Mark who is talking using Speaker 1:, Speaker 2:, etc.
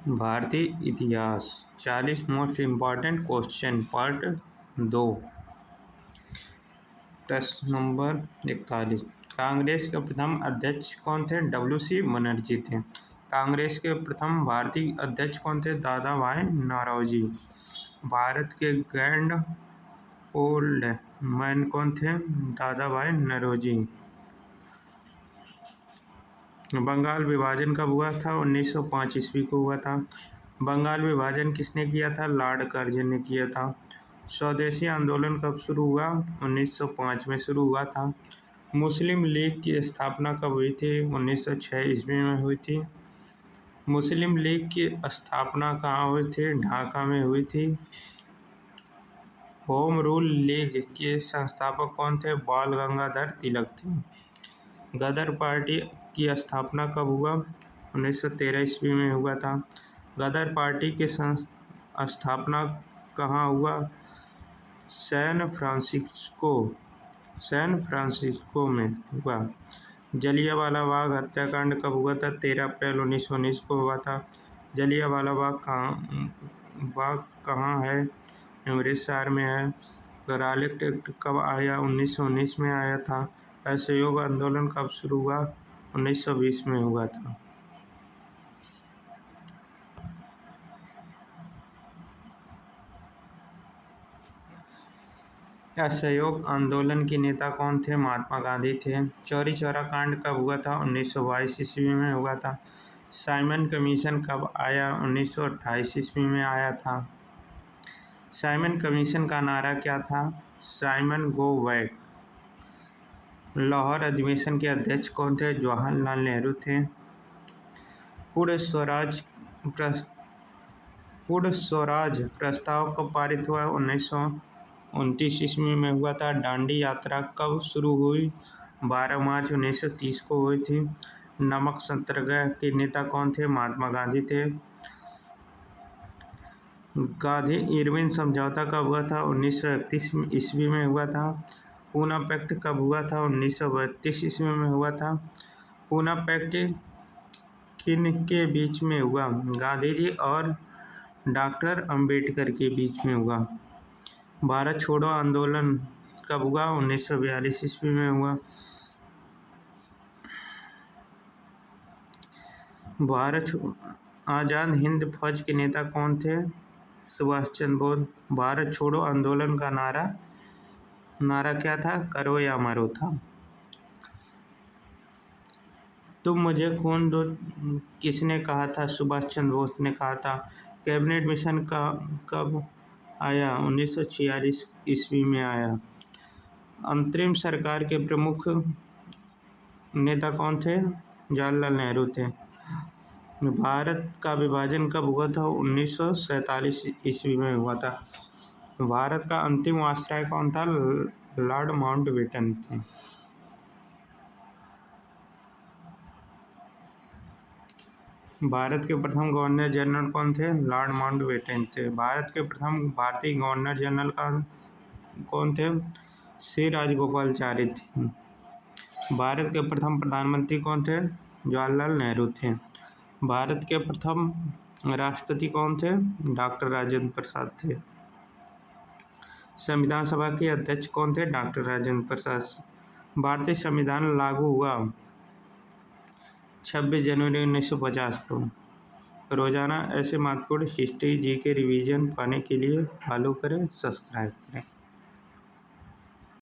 Speaker 1: भारतीय इतिहास 40 most important question part 2। प्रश्न नंबर 41। कांग्रेस के प्रथम अध्यक्ष कौन थे? WC बनर्जी थे। कांग्रेस के प्रथम भारतीय अध्यक्ष कौन थे? दादा भाई नौरोजी। भारत के ग्रैंड ओल्ड मैन कौन थे? दादा भाई नौरोजी। बंगाल विभाजन कब हुआ था? 1905 ईस्वी को हुआ था। बंगाल विभाजन किसने किया था? लॉर्ड कर्जन ने किया था। स्वदेशी आंदोलन कब शुरू हुआ? 1905 में शुरू हुआ था। मुस्लिम लीग की स्थापना कब हुई थी? 1906 ईस्वी में हुई थी। मुस्लिम लीग की स्थापना कहाँ हुई थी? ढाका में हुई थी। होम रूल लीग के संस्थापक कौन थे? बाल गंगाधर तिलक थे। गदर पार्टी की स्थापना कब हुआ? 1913 ईस्वी में हुआ था। गदर पार्टी की स्थापना कहाँ हुआ? सैन फ्रांसिस्को में हुआ। जलियांवाला बाग हत्याकांड कब हुआ था? 13 अप्रैल 1919 को हुआ था। जलियांवाला बाग कहाँ है? अमृतसर में है। रॉलेट एक्ट कब आया? 1919 में आया था। असहयोग आंदोलन कब शुरू हुआ? 1920 में हुआ था। असहयोग आंदोलन के नेता कौन थे? महात्मा गांधी थे। चौरी चौरा कांड कब हुआ था? 1922 ईस्वी में हुआ था। साइमन कमीशन कब आया? 1928 ईस्वी में आया था। साइमन कमीशन का नारा क्या था? Simon go back. लाहौर अधिवेशन के अध्यक्ष कौन थे? जवाहरलाल नेहरू थे। पूर्ण स्वराज प्रस्ताव कब पारित हुआ? 1929 ईस्वी में हुआ था। दांडी यात्रा कब शुरू हुई? 12 मार्च 1930 को हुई थी। नमक सत्याग्रह के नेता कौन थे? महात्मा गांधी थे। गांधी इरविन समझौता कब हुआ था? 1931 ईस्वी में हुआ था। पूना पैक्ट कब हुआ था? 1932 ईस्वी में हुआ था। पूना पैक्ट किन के बीच में हुआ? गांधी जी और डॉक्टर अंबेडकर के बीच में हुआ। भारत छोड़ो आंदोलन कब हुआ? 1942 ईस्वी में हुआ। आजाद हिंद फौज के नेता कौन थे? सुभाष चंद्र बोस। भारत छोड़ो आंदोलन का नारा क्या था? करो या मरो था। तुम मुझे खून दो किसने कहा था? सुभाष चंद्र बोस ने कहा था। कैबिनेट मिशन कब आया? 1946 ईस्वी में आया। अंतरिम सरकार के प्रमुख नेता कौन थे? जवाहरलाल नेहरू थे। भारत का विभाजन कब हुआ था? 1947 ईस्वी में हुआ था। भारत का अंतिम वायसराय कौन था? लॉर्ड माउंटबेटन थे। भारत के प्रथम गवर्नर जनरल कौन थे? लॉर्ड माउंटबेटन थे। भारत के प्रथम भारतीय गवर्नर जनरल कौन थे? श्री राजगोपालाचारी थे। भारत के प्रथम प्रधानमंत्री कौन थे? जवाहरलाल नेहरू थे। भारत के प्रथम राष्ट्रपति कौन थे? डॉक्टर राजेंद्र प्रसाद थे। संविधान सभा के अध्यक्ष कौन थे? डॉक्टर राजेंद्र प्रसाद। भारतीय संविधान लागू हुआ 26 जनवरी 1950 को। रोजाना ऐसे महत्वपूर्ण हिस्ट्री जीके रिवीजन पाने के लिए फॉलो करें, सब्सक्राइब करें।